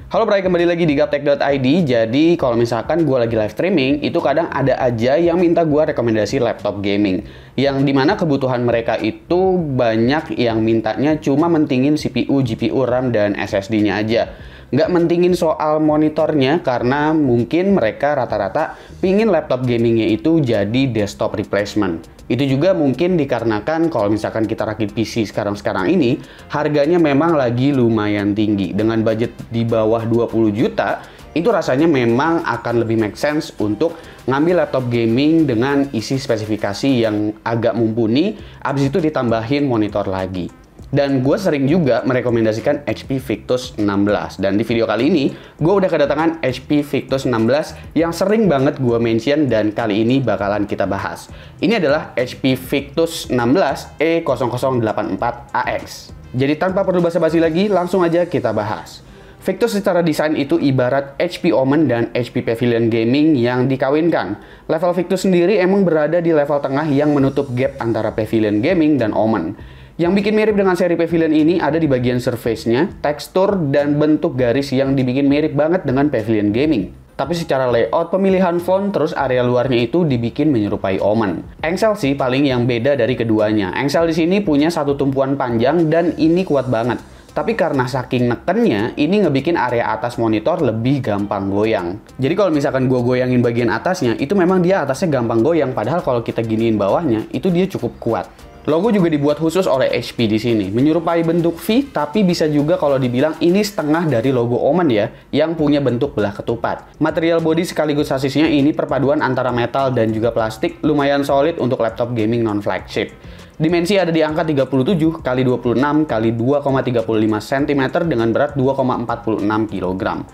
Halo Bray, kembali lagi di Gaptek.id. Jadi kalau misalkan gue lagi live streaming, itu kadang ada aja yang minta gue rekomendasi laptop gaming. Yang dimana kebutuhan mereka itu banyak yang mintanya cuma mentingin CPU, GPU, RAM, dan SSD-nya aja. Nggak mentingin soal monitornya karena mungkin mereka rata-rata pingin laptop gamingnya itu jadi desktop replacement. Itu juga mungkin dikarenakan kalau misalkan kita rakit PC sekarang ini, harganya memang lagi lumayan tinggi. Dengan budget di bawah 20 juta, itu rasanya memang akan lebih make sense untuk ngambil laptop gaming dengan isi spesifikasi yang agak mumpuni, abis itu ditambahin monitor lagi. Dan gue sering juga merekomendasikan HP Victus 16. Dan di video kali ini, gue udah kedatangan HP Victus 16 yang sering banget gue mention dan kali ini bakalan kita bahas. Ini adalah HP Victus 16 E0084AX. Jadi tanpa perlu basa-basi lagi, langsung aja kita bahas. Victus secara desain itu ibarat HP Omen dan HP Pavilion Gaming yang dikawinkan. Level Victus sendiri emang berada di level tengah yang menutup gap antara Pavilion Gaming dan Omen. Yang bikin mirip dengan seri Pavilion ini ada di bagian surface-nya, tekstur, dan bentuk garis yang dibikin mirip banget dengan Pavilion Gaming. Tapi secara layout, pemilihan font, terus area luarnya itu dibikin menyerupai Omen. Engsel sih paling yang beda dari keduanya. Engsel di sini punya satu tumpuan panjang dan ini kuat banget. Tapi karena saking nekennya, ini ngebikin area atas monitor lebih gampang goyang. Jadi kalau misalkan gue goyangin bagian atasnya, itu memang dia atasnya gampang goyang. Padahal kalau kita giniin bawahnya, itu dia cukup kuat. Logo juga dibuat khusus oleh HP di sini, menyerupai bentuk V, tapi bisa juga kalau dibilang ini setengah dari logo Omen ya, yang punya bentuk belah ketupat. Material body sekaligus sasisnya ini perpaduan antara metal dan juga plastik, lumayan solid untuk laptop gaming non-flagship. Dimensi ada di angka 37 x 26 x 2,35 cm dengan berat 2,46 kg.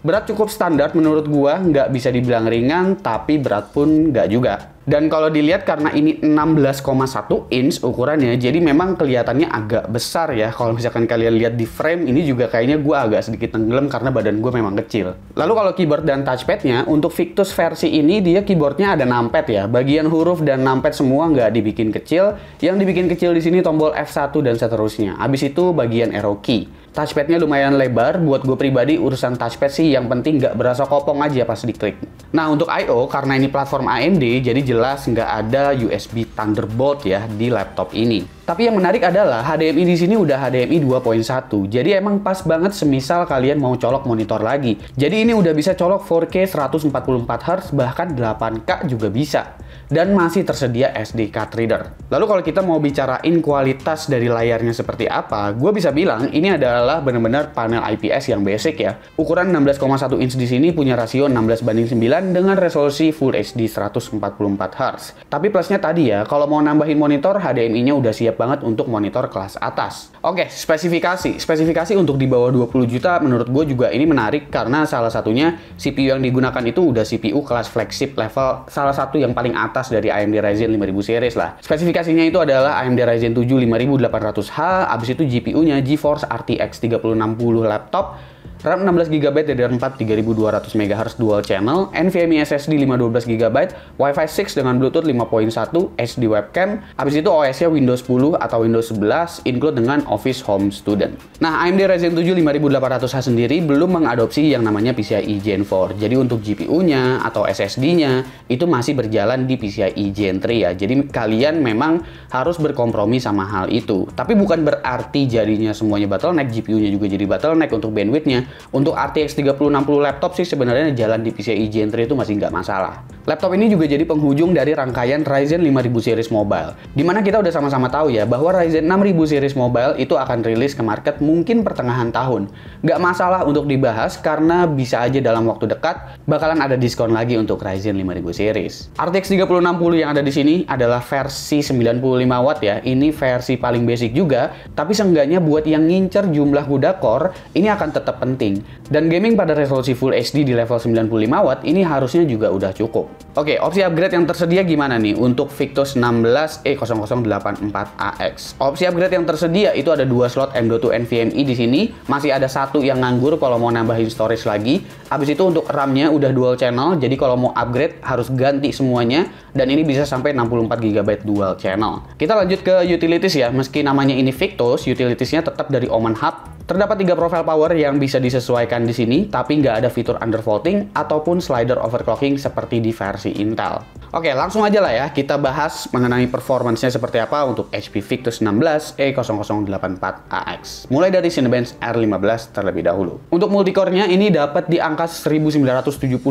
Berat cukup standar menurut gua, nggak bisa dibilang ringan, tapi berat pun nggak juga. Dan kalau dilihat karena ini 16,1 inch ukurannya, jadi memang kelihatannya agak besar ya. Kalau misalkan kalian lihat di frame, ini juga kayaknya gua agak sedikit tenggelam karena badan gua memang kecil. Lalu kalau keyboard dan touchpadnya, untuk Victus versi ini dia keyboardnya ada numpad ya. Bagian huruf dan numpad semua nggak dibikin kecil. Yang dibikin kecil di sini tombol F1 dan seterusnya. Habis itu bagian arrow key. Touchpadnya lumayan lebar, buat gue pribadi urusan touchpad sih yang penting nggak berasa kopong aja pas diklik. Nah untuk I/O, karena ini platform AMD, jadi jelas nggak ada USB Thunderbolt ya di laptop ini. Tapi yang menarik adalah HDMI di sini udah HDMI 2.1. Jadi emang pas banget semisal kalian mau colok monitor lagi. Jadi ini udah bisa colok 4K 144Hz bahkan 8K juga bisa. Dan masih tersedia SD card reader. Lalu kalau kita mau bicarain kualitas dari layarnya seperti apa, gue bisa bilang ini adalah benar-benar panel IPS yang basic ya. Ukuran 16,1 inch di sini punya rasio 16:9 dengan resolusi Full HD 144Hz. Tapi plusnya tadi ya, kalau mau nambahin monitor, HDMI-nya udah siap banget untuk monitor kelas atas. Oke, spesifikasi. Spesifikasi untuk di bawah 20 juta menurut gue juga ini menarik karena salah satunya CPU yang digunakan itu udah CPU kelas flagship level salah satu yang paling atas dari AMD Ryzen 5000 series lah. Spesifikasinya itu adalah AMD Ryzen 7 5800H, abis itu GPU-nya GeForce RTX 3060 laptop, RAM 16GB DDR4 3200 MHz dual channel, NVMe SSD 512GB, Wi-Fi 6 dengan Bluetooth 5.1, HD webcam, habis itu OS-nya Windows 10 atau Windows 11, include dengan Office Home Student. Nah, AMD Ryzen 7 5800H sendiri belum mengadopsi yang namanya PCIe Gen 4. Jadi untuk GPU-nya atau SSD-nya itu masih berjalan di PCIe Gen 3 ya. Jadi kalian memang harus berkompromi sama hal itu. Tapi bukan berarti jadinya semuanya bottleneck, GPU-nya juga jadi bottleneck untuk bandwidth-nya. Untuk RTX 3060 laptop sih sebenarnya jalan di PCIe Gen 3 itu masih nggak masalah. Laptop ini juga jadi penghujung dari rangkaian Ryzen 5000 series mobile. Dimana kita udah sama-sama tahu ya bahwa Ryzen 6000 series mobile itu akan rilis ke market mungkin pertengahan tahun. Nggak masalah untuk dibahas karena bisa aja dalam waktu dekat bakalan ada diskon lagi untuk Ryzen 5000 series. RTX 3060 yang ada di sini adalah versi 95 watt ya. Ini versi paling basic juga, tapi seenggaknya buat yang ngincer jumlah CUDA core ini akan tetap penting. Dan gaming pada resolusi Full HD di level 95 watt ini harusnya juga udah cukup. Oke, opsi upgrade yang tersedia gimana nih untuk Victus 16 E0084AX? Opsi upgrade yang tersedia itu ada 2 slot M.2 NVMe di sini, masih ada satu yang nganggur kalau mau nambahin storage lagi. Habis itu untuk RAM-nya udah dual channel, jadi kalau mau upgrade harus ganti semuanya dan ini bisa sampai 64GB dual channel. Kita lanjut ke utilities ya. Meski namanya ini Victus, utilitiesnya tetap dari Omen Hub. Terdapat 3 profile power yang bisa disesuaikan di sini, tapi nggak ada fitur undervolting ataupun slider overclocking seperti di versi Intel. Oke, langsung aja lah ya, kita bahas mengenai performance-nya seperti apa untuk HP Victus 16 E0084AX. Mulai dari Cinebench R15 terlebih dahulu. Untuk multicore-nya ini dapat di angka 1977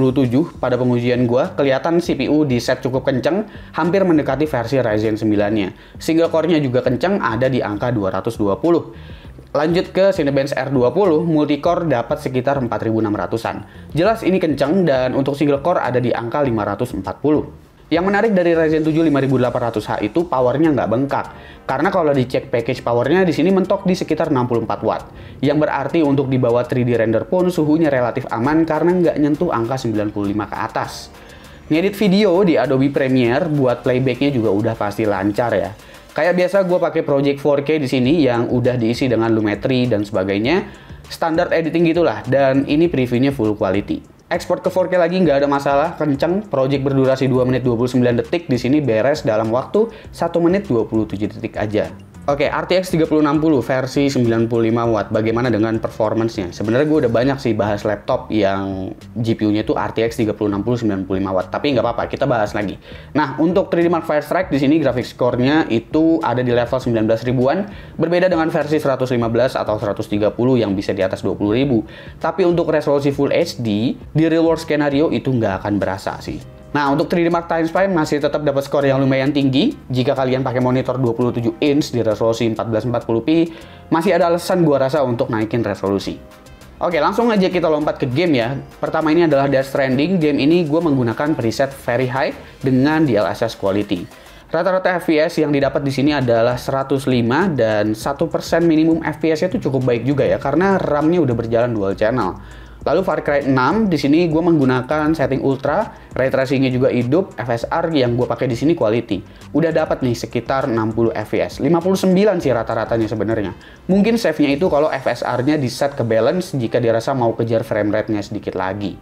pada pengujian gua. Kelihatan CPU di set cukup kenceng, hampir mendekati versi Ryzen 9-nya. Single core-nya juga kenceng, ada di angka 220. Lanjut ke Cinebench R20, multicore dapat sekitar 4600-an. Jelas ini kenceng dan untuk single core ada di angka 540. Yang menarik dari Ryzen 7 5800H itu powernya nggak bengkak. Karena kalau dicek package powernya di sini mentok di sekitar 64 watt. Yang berarti untuk di bawah 3D render pun suhunya relatif aman karena nggak nyentuh angka 95 ke atas. Ngedit video di Adobe Premiere buat playbacknya juga udah pasti lancar ya. Kayak biasa gue pakai Project 4K di sini yang udah diisi dengan Lumetri dan sebagainya. Standar editing gitulah, dan ini previewnya full quality. Export ke 4K lagi nggak ada masalah, kenceng. Project berdurasi 2 menit 29 detik, di sini beres dalam waktu 1 menit 27 detik aja. Oke, RTX 3060 versi 95 watt. Bagaimana dengan performance-nya? Sebenarnya gue udah banyak sih bahas laptop yang GPU-nya itu RTX 3060 95 watt. Tapi nggak apa-apa, kita bahas lagi. Nah, untuk 3D Mark Firestrike di sini graphics score-nya itu ada di level 19 ribuan, berbeda dengan versi 115 atau 130 yang bisa di atas 20 ribu. Tapi untuk resolusi Full HD, di real world scenario itu nggak akan berasa sih. Nah, untuk 3D Mark Timespy masih tetap dapat skor yang lumayan tinggi. Jika kalian pakai monitor 27 inch di resolusi 1440p, masih ada alasan gua rasa untuk naikin resolusi. Oke, langsung aja kita lompat ke game ya. Pertama ini adalah Death Stranding. Game ini gue menggunakan preset Very High dengan DLSS Quality. Rata-rata FPS yang didapat di sini adalah 105 dan 1% minimum FPS-nya itu cukup baik juga ya, karena RAM-nya udah berjalan dual channel. Lalu Far Cry 6 di sini gue menggunakan setting ultra, ray tracing-nya juga hidup, FSR yang gue pakai di sini quality. Udah dapat nih sekitar 60 fps, 59 sih rata-ratanya sebenarnya. Mungkin save-nya itu kalau FSR-nya di set ke balance jika dirasa mau kejar frame rate-nya sedikit lagi.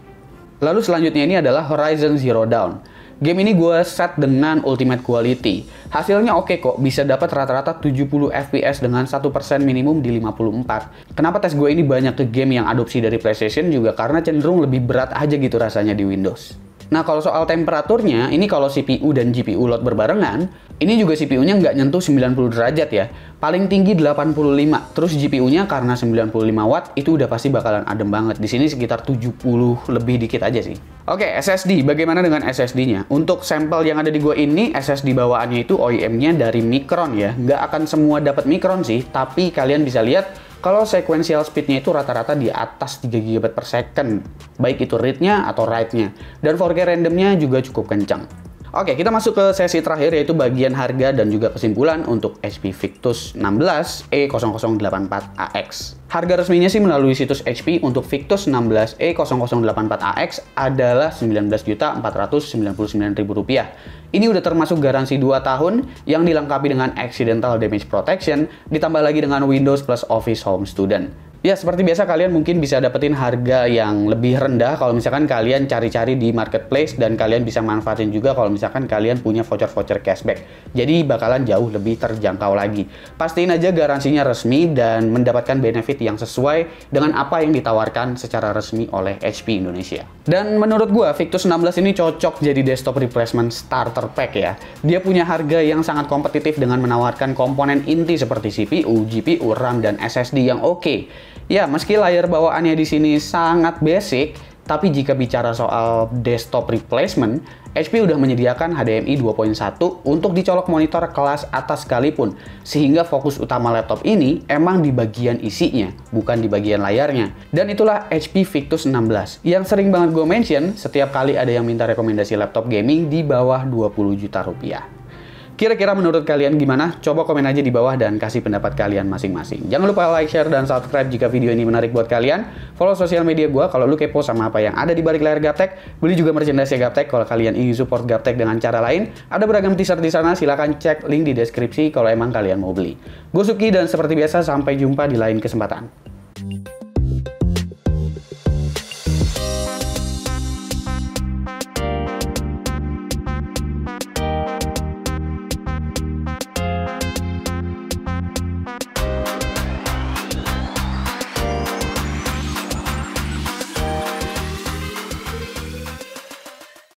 Lalu selanjutnya ini adalah Horizon Zero Dawn. Game ini gue set dengan Ultimate Quality. Hasilnya oke kok, bisa dapat rata-rata 70 FPS dengan 1% minimum di 54. Kenapa tes gue ini banyak ke game yang adopsi dari PlayStation juga karena cenderung lebih berat aja gitu rasanya di Windows. Nah, kalau soal temperaturnya, ini kalau CPU dan GPU load berbarengan, ini juga CPU-nya nggak nyentuh 90 derajat ya. Paling tinggi 85, terus GPU-nya karena 95 watt, itu udah pasti bakalan adem banget. Di sini sekitar 70 lebih dikit aja sih. Oke, SSD. Bagaimana dengan SSD-nya? Untuk sampel yang ada di gua ini, SSD bawaannya itu OEM-nya dari Micron ya. Nggak akan semua dapat Micron sih, tapi kalian bisa lihat kalau sequential speed-nya itu rata-rata di atas 3 GB per second, baik itu read-nya atau write-nya. Dan 4K random-nya juga cukup kencang. Oke, kita masuk ke sesi terakhir yaitu bagian harga dan juga kesimpulan untuk HP Victus 16 E0084AX. Harga resminya sih melalui situs HP untuk Victus 16 E0084AX adalah Rp19.499.000. Ini udah termasuk garansi 2 tahun yang dilengkapi dengan Accidental Damage Protection, ditambah lagi dengan Windows plus Office Home Student. Ya, seperti biasa kalian mungkin bisa dapetin harga yang lebih rendah kalau misalkan kalian cari-cari di marketplace dan kalian bisa manfaatin juga kalau misalkan kalian punya voucher-voucher cashback. Jadi bakalan jauh lebih terjangkau lagi. Pastiin aja garansinya resmi dan mendapatkan benefit yang sesuai dengan apa yang ditawarkan secara resmi oleh HP Indonesia. Dan menurut gua Victus 16 ini cocok jadi desktop replacement starter pack ya. Dia punya harga yang sangat kompetitif dengan menawarkan komponen inti seperti CPU, GPU, RAM, dan SSD yang oke. Ya, meski layar bawaannya di sini sangat basic, tapi jika bicara soal desktop replacement, HP udah menyediakan HDMI 2.1 untuk dicolok monitor kelas atas sekalipun, sehingga fokus utama laptop ini emang di bagian isinya, bukan di bagian layarnya. Dan itulah HP Victus 16, yang sering banget gue mention setiap kali ada yang minta rekomendasi laptop gaming di bawah 20 juta rupiah. Kira-kira menurut kalian gimana? Coba komen aja di bawah dan kasih pendapat kalian masing-masing. Jangan lupa like, share, dan subscribe jika video ini menarik buat kalian. Follow sosial media gue kalau lu kepo sama apa yang ada di balik layar Gaptek. Beli juga merchandise Gaptek kalau kalian ingin support Gaptek dengan cara lain. Ada beragam teaser di sana, silahkan cek link di deskripsi kalau emang kalian mau beli. Gue Suki dan seperti biasa sampai jumpa di lain kesempatan.